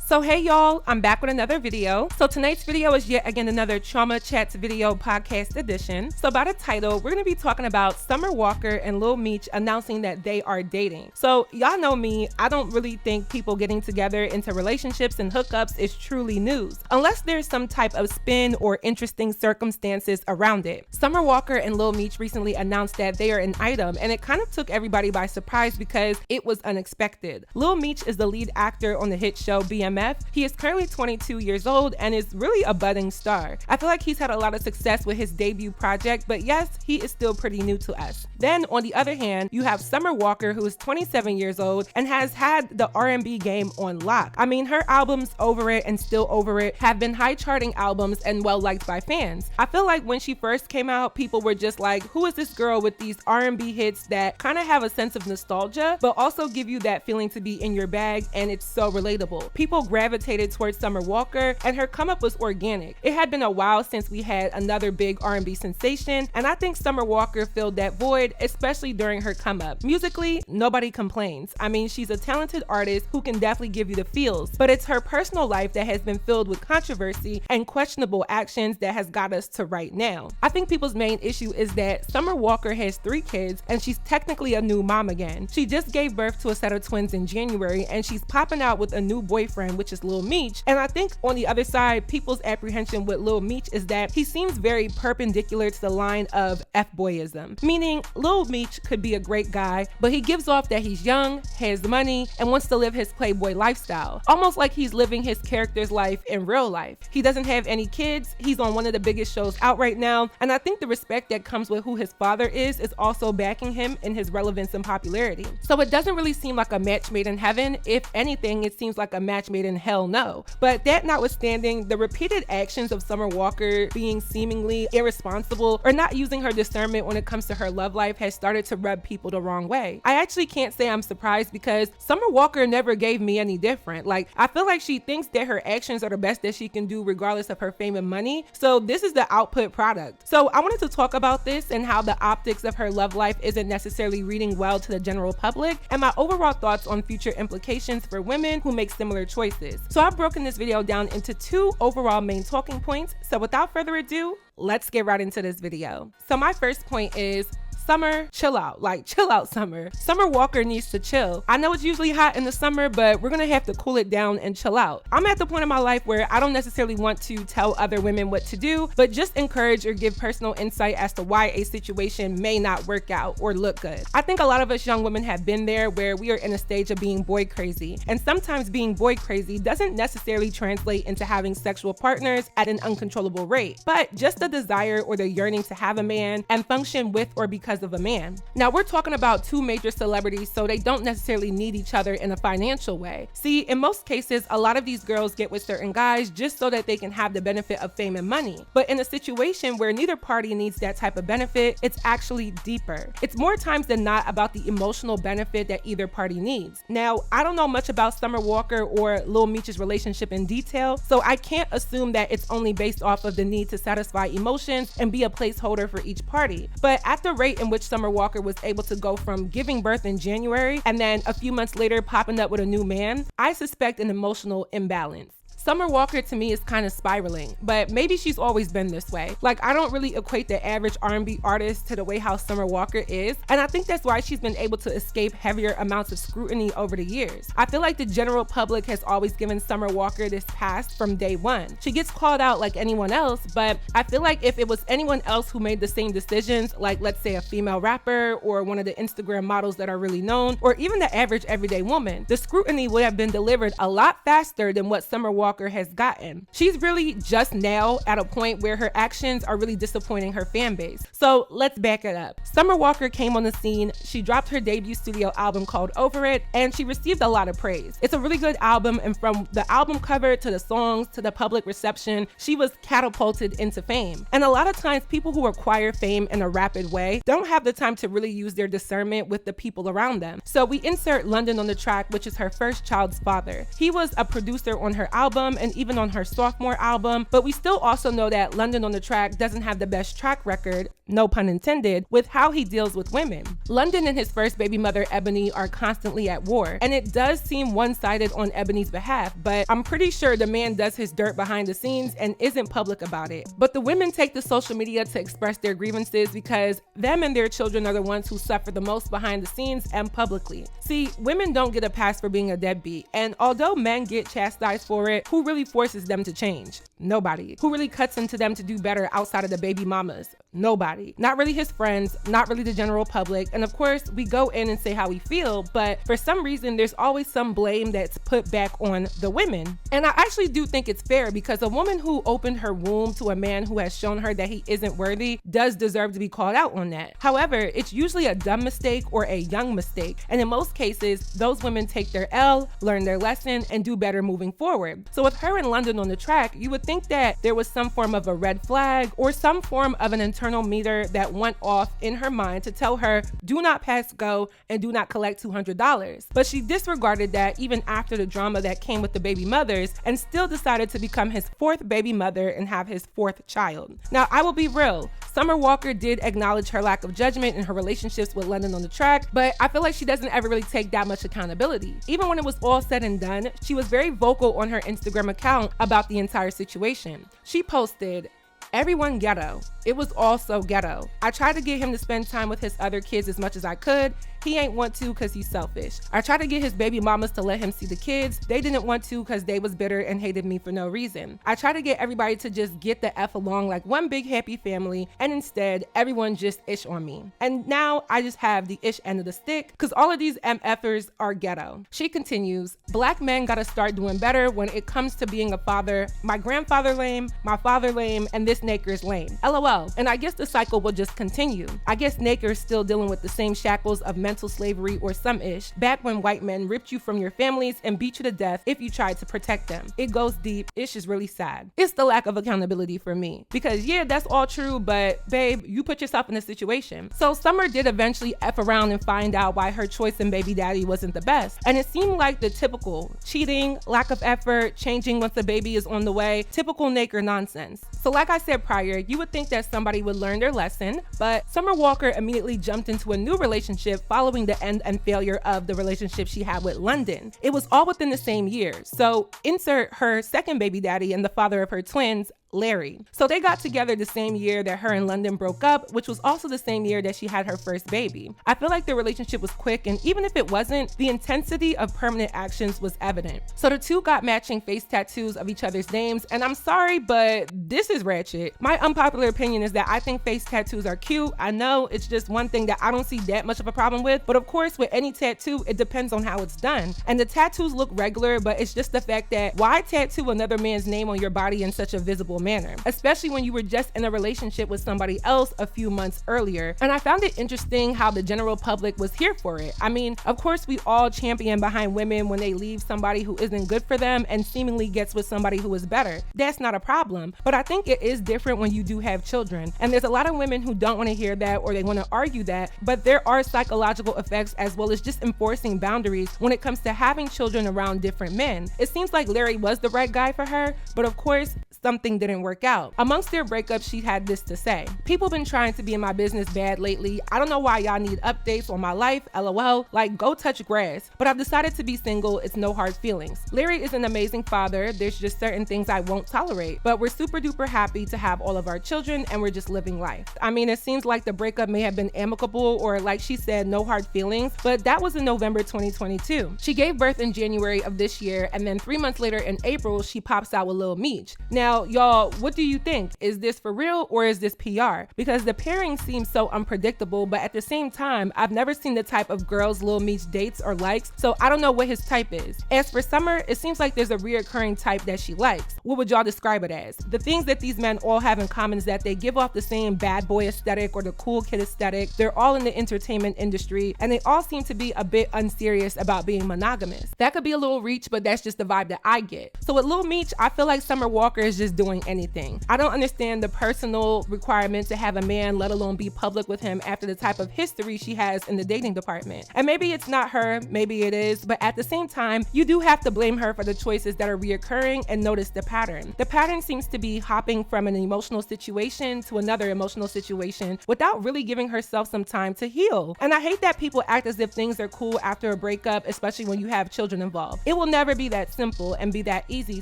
So hey y'all, I'm back with another video. So tonight's video is yet again another Chioma Chats video podcast edition. So by the title, we're going to be talking about Summer Walker and Lil Meech announcing that they are dating. So y'all know me, I don't really think people getting together into relationships and hookups is truly news, unless there's some type of spin or interesting circumstances around it. Summer Walker and Lil Meech recently announced that they are an item, and it kind of took everybody by surprise because it was unexpected. Lil Meech is the lead actor on the hit show BMF. He is currently 22 years old and is really a budding star. I feel like he's had a lot of success with his debut project, but yes, he is still pretty new to us. Then on the other hand, you have Summer Walker, who is 27 years old and has had the R&B game on lock. I mean, her albums Over It and Still Over It have been high charting albums and well liked by fans. I feel like when she first came out, people were just like, who is this girl with these R&B hits that kind of have a sense of nostalgia, but also give you that feeling to be in your bag, and it's so relatable. People gravitated towards Summer Walker, and her come up was organic. It had been a while since we had another big R&B sensation, and I think Summer Walker filled that void, especially during her come up. Musically, nobody complains. I mean, she's a talented artist who can definitely give you the feels, but it's her personal life that has been filled with controversy and questionable actions that has got us to right now. I think people's main issue is that Summer Walker has 3 kids, and she's technically a new mom again. She just gave birth to a set of twins in January, and she's popping out with a new boyfriend, which is Lil Meech. And I think on the other side, people's apprehension with Lil Meech is that he seems very perpendicular to the line of F-boyism, meaning Lil Meech could be a great guy, but he gives off that he's young, has money, and wants to live his playboy lifestyle, almost like he's living his character's life in real life. He doesn't have any kids, he's on one of the biggest shows out right now, and I think the respect that comes with who his father is also backing him in his relevance and popularity. So it doesn't really seem like a match made in heaven. If anything, it seems like a match made in hell no. But that notwithstanding, the repeated actions of Summer Walker being seemingly irresponsible or not using her discernment when it comes to her love life has started to rub people the wrong way. I actually can't say I'm surprised because Summer Walker never gave me any different. Like, I feel like she thinks that her actions are the best that she can do regardless of her fame and money. So this is the output product. So I wanted to talk about this and how the optics of her love life isn't necessarily reading well to the general public, and my overall thoughts on future implications for women who make similar choices. So I've broken this video down into 2 overall main talking points. So without further ado, let's get right into this video. So my first point is, Summer, chill out. Like, chill out, Summer. Summer Walker needs to chill. I know it's usually hot in the summer, but we're gonna have to cool it down and chill out. I'm at the point in my life where I don't necessarily want to tell other women what to do, but just encourage or give personal insight as to why a situation may not work out or look good. I think a lot of us young women have been there where we are in a stage of being boy crazy, and sometimes being boy crazy doesn't necessarily translate into having sexual partners at an uncontrollable rate, but just the desire or the yearning to have a man and function with or because of a man. Now we're talking about 2 major celebrities, so they don't necessarily need each other in a financial way. See, in most cases, a lot of these girls get with certain guys just so that they can have the benefit of fame and money. But in a situation where neither party needs that type of benefit, it's actually deeper. It's more times than not about the emotional benefit that either party needs. Now, I don't know much about Summer Walker or Lil Meech's relationship in detail, so I can't assume that it's only based off of the need to satisfy emotions and be a placeholder for each party. But at the rate in which Summer Walker was able to go from giving birth in January and then a few months later popping up with a new man, I suspect an emotional imbalance. Summer Walker to me is kind of spiraling, but maybe she's always been this way. Like, I don't really equate the average R&B artist to the way how Summer Walker is, and I think that's why she's been able to escape heavier amounts of scrutiny over the years. I feel like the general public has always given Summer Walker this pass from day one. She gets called out like anyone else, but I feel like if it was anyone else who made the same decisions, like let's say a female rapper or one of the Instagram models that are really known, or even the average everyday woman, the scrutiny would have been delivered a lot faster than what Summer Walker has gotten. She's really just now at a point where her actions are really disappointing her fan base. So let's back it up. Summer Walker came on the scene, she dropped her debut studio album called Over It, and she received a lot of praise. It's a really good album, and from the album cover to the songs to the public reception, she was catapulted into fame. And a lot of times people who acquire fame in a rapid way don't have the time to really use their discernment with the people around them. So we insert London on the track, which is her first child's father. He was a producer on her album and even on her sophomore album, but we still also know that London on the Track doesn't have the best track record, no pun intended, with how he deals with women. London and his first baby mother, Ebony, are constantly at war, and it does seem one-sided on Ebony's behalf, but I'm pretty sure the man does his dirt behind the scenes and isn't public about it. But the women take to social media to express their grievances because them and their children are the ones who suffer the most behind the scenes and publicly. See, women don't get a pass for being a deadbeat, and although men get chastised for it, who really forces them to change? Nobody. Who really cuts into them to do better outside of the baby mamas? Nobody. Not really his friends, not really the general public, and of course, we go in and say how we feel, but for some reason, there's always some blame that's put back on the women. And I actually do think it's fair because a woman who opened her womb to a man who has shown her that he isn't worthy does deserve to be called out on that. However, it's usually a dumb mistake or a young mistake, and in most cases, those women take their L, learn their lesson, and do better moving forward. So with her in London on the track, you would think that there was some form of a red flag or some form of an internal meter that went off in her mind to tell her, do not pass go and do not collect $200. But she disregarded that even after the drama that came with the baby mothers and still decided to become his fourth baby mother and have his fourth child. Now, I will be real. Summer Walker did acknowledge her lack of judgment in her relationships with London on the track, but I feel like she doesn't ever really take that much accountability. Even when it was all said and done, she was very vocal on her Instagram account about the entire situation. She posted, "Everyone ghetto. It was all so ghetto. I tried to get him to spend time with his other kids as much as I could. He ain't want to because he's selfish. I tried to get his baby mamas to let him see the kids. They didn't want to because they was bitter and hated me for no reason. I tried to get everybody to just get the F along like one big happy family, and instead, everyone just ish on me. And now I just have the ish end of the stick because all of these MFers are ghetto." She continues, "Black men gotta start doing better when it comes to being a father. My grandfather lame, my father lame, and this Naker's lame. LOL. And I guess the cycle will just continue. I guess Naker's still dealing with the same shackles of mental slavery or some ish, back when white men ripped you from your families and beat you to death if you tried to protect them. It goes deep. Ish is really sad." It's the lack of accountability for me. Because yeah, that's all true, but babe, you put yourself in a situation. So Summer did eventually F around and find out why her choice in baby daddy wasn't the best. And it seemed like the typical cheating, lack of effort, changing once the baby is on the way, typical Naker nonsense. So like I said prior, you would think that somebody would learn their lesson, but Summer Walker immediately jumped into a new relationship following the end and failure of the relationship she had with London. It was all within the same year. So insert her second baby daddy and the father of her twins, Larry. So they got together the same year that her and London broke up, which was also the same year that she had her first baby. I feel like their relationship was quick, and even if it wasn't, the intensity of permanent actions was evident. So the two got matching face tattoos of each other's names, and I'm sorry, but this is ratchet. My unpopular opinion is that I think face tattoos are cute. I know it's just one thing that I don't see that much of a problem with, but of course with any tattoo, it depends on how it's done. And the tattoos look regular, but it's just the fact that why tattoo another man's name on your body in such a visible manner, especially when you were just in a relationship with somebody else a few months earlier. And I found it interesting how the general public was here for it. I mean, of course we all champion behind women when they leave somebody who isn't good for them and seemingly gets with somebody who is better. That's not a problem, but I think it is different when you do have children. And there's a lot of women who don't want to hear that or they want to argue that, but there are psychological effects as well as just enforcing boundaries when it comes to having children around different men. It seems like Larry was the right guy for her, but of course, something didn't work out. Amongst their breakups, she had this to say: "People been trying to be in my business bad lately. I don't know why y'all need updates on my life, LOL. Like, go touch grass. But I've decided to be single. It's no hard feelings. Larry is an amazing father. There's just certain things I won't tolerate. But we're super duper happy to have all of our children and we're just living life." I mean, it seems like the breakup may have been amicable or, like she said, no hard feelings, but that was in November 2022. She gave birth in January of this year, and then 3 months later in April, she pops out with Lil Meech. Now, y'all, what do you think? Is this for real or is this PR? Because the pairing seems so unpredictable, but at the same time, I've never seen the type of girls Lil Meech dates or likes, so I don't know what his type is. As for Summer, it seems like there's a reoccurring type that she likes. What would y'all describe it as? The things that these men all have in common is that they give off the same bad boy aesthetic or the cool kid aesthetic. They're all in the entertainment industry, and they all seem to be a bit unserious about being monogamous. That could be a little reach, but that's just the vibe that I get. So with Lil Meech, I feel like Summer Walker is just doing anything. I don't understand the personal requirement to have a man, let alone be public with him after the type of history she has in the dating department. And maybe it's not her, maybe it is, but at the same time, you do have to blame her for the choices that are reoccurring and notice the pattern. The pattern seems to be hopping from an emotional situation to another emotional situation without really giving herself some time to heal. And I hate that people act as if things are cool after a breakup, especially when you have children involved. It will never be that simple and be that easy.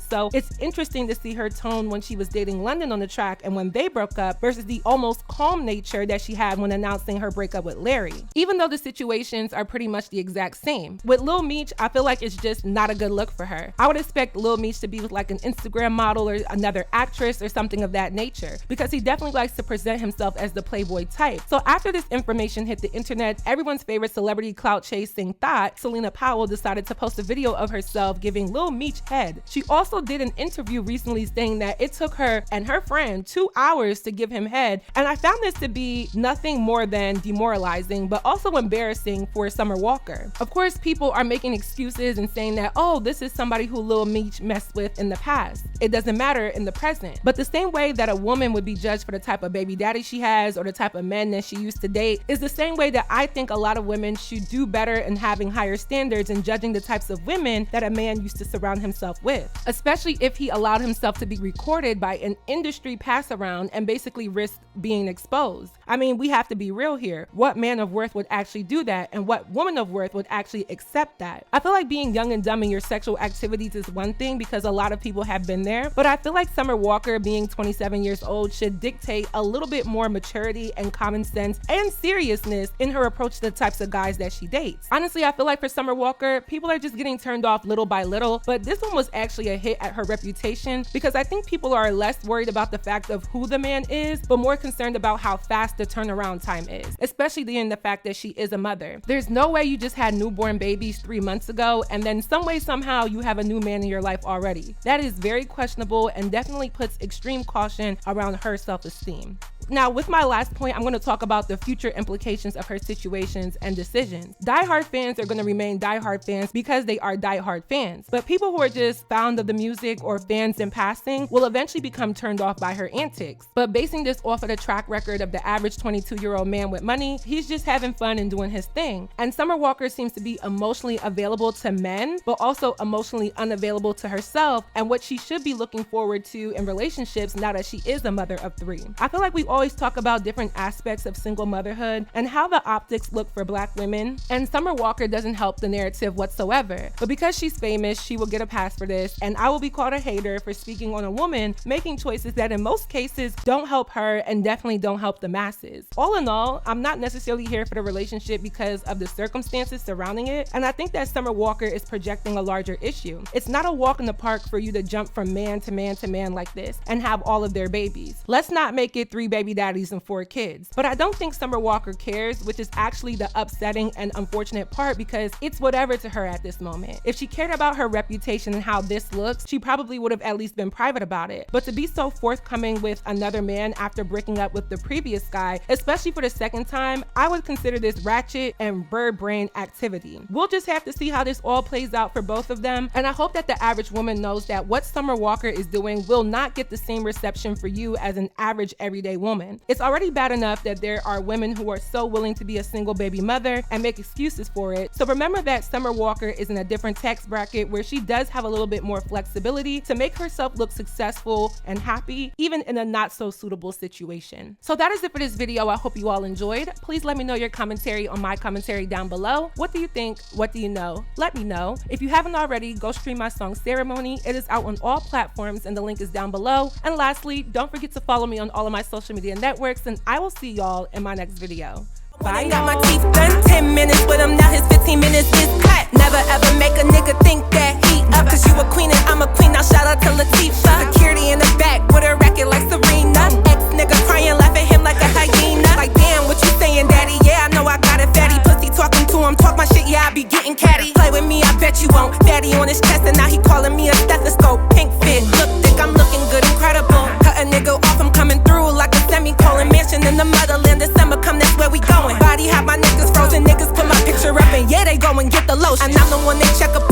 So it's interesting to see her tone when she was dating London on the track and when they broke up versus the almost calm nature that she had when announcing her breakup with Larry. Even though the situations are pretty much the exact same. With Lil Meech, I feel like it's just not a good look for her. I would expect Lil Meech to be with like an Instagram model or another actress or something of that nature, because he definitely likes to present himself as the playboy type. So after this information hit the internet, everyone's favorite celebrity clout chasing thought, Selena Powell, decided to post a video of herself giving Lil Meech head. She also did an interview recently saying that it took her and her friend 2 hours to give him head, and I found this to be nothing more than demoralizing, but also embarrassing for Summer Walker. Of course, people are making excuses and saying that, oh, this is somebody who Lil Meech messed with in the past. It doesn't matter in the present. But the same way that a woman would be judged for the type of baby daddy she has or the type of men that she used to date is the same way that I think a lot of women should do better in having higher standards in judging the types of women that a man used to surround himself with, especially if he allowed himself to be recorded by an industry pass around and basically risk being exposed. I mean, we have to be real here. What man of worth would actually do that, and what woman of worth would actually accept that? I feel like being young and dumb in your sexual activities is one thing because a lot of people have been there, but I feel like Summer Walker, being 27 years old, should dictate a little bit more maturity and common sense and seriousness in her approach to the types of guys that she dates. Honestly, I feel like for Summer Walker, people are just getting turned off little by little, but this one was actually a hit at her reputation because I think people are less worried about the fact of who the man is, but more concerned about how fast the turnaround time is, especially in the fact that she is a mother. There's no way you just had newborn babies 3 months ago and then some way somehow you have a new man in your life already. That is very questionable and definitely puts extreme caution around her self-esteem. Now, with my last point, I'm going to talk about the future implications of her situations and decisions. Die-hard fans are going to remain die-hard fans because they are die-hard fans. But people who are just fond of the music or fans in passing will eventually become turned off by her antics. But basing this off of the track record of the average 22-year-old man with money, he's just having fun and doing his thing. And Summer Walker seems to be emotionally available to men, but also emotionally unavailable to herself and what she should be looking forward to in relationships now that she is a mother of 3. I feel like we always talk about different aspects of single motherhood and how the optics look for Black women, and Summer Walker doesn't help the narrative whatsoever. But because she's famous, she will get a pass for this, and I will be called a hater for speaking on a woman making choices that in most cases don't help her and definitely don't help the masses. All in all, I'm not necessarily here for the relationship because of the circumstances surrounding it, and I think that Summer Walker is projecting a larger issue. It's not a walk in the park for you to jump from man to man to man like this and have all of their babies. Let's not make it 3 baby daddies and 4 kids. But I don't think Summer Walker cares, which is actually the upsetting and unfortunate part because it's whatever to her at this moment. If she cared about her reputation and how this looks, she probably would have at least been private about it. But to be so forthcoming with another man after breaking up with the previous guy, especially for the second time, I would consider this ratchet and bird brain activity. We'll just have to see how this all plays out for both of them, and I hope that the average woman knows that what Summer Walker is doing will not get the same reception for you as an average everyday woman. It's already bad enough that there are women who are so willing to be a single baby mother and make excuses for it. So remember that Summer Walker is in a different tax bracket where she does have a little bit more flexibility to make herself look successful and happy, even in a not so suitable situation. So that is it for this video. I hope you all enjoyed. Please let me know your commentary on my commentary down below. What do you think? What do you know? Let me know. If you haven't already, go stream my song Ceremony. It is out on all platforms and the link is down below. And lastly, don't forget to follow me on all of my social media networks, and I will see y'all in my next video. Bye. Got my teeth done 10 minutes with him, now his 15 minutes is cut. Never ever make a nigga think that he up, cause you a queen and I'm a queen, now shout out to Latifah. Security in the back with a racket like Serena. Ex-nigga crying, laugh at him like a hyena. Like damn, what you saying, daddy? Yeah, I know I got it, fatty. Pussy talking to him, talk my shit, yeah, I be getting catty. Play with me, I bet you won't. Fatty on his chest and now he calling me a stethoscope. Pink fit, look thick, I'm looking good, incredible. Cut a nigga off, I'm coming through like a semicolon. Mansion in the motherland, December come, that's where we going. Body have my niggas frozen, niggas put my picture up and yeah, they go and get the lotion. And I'm the one they check up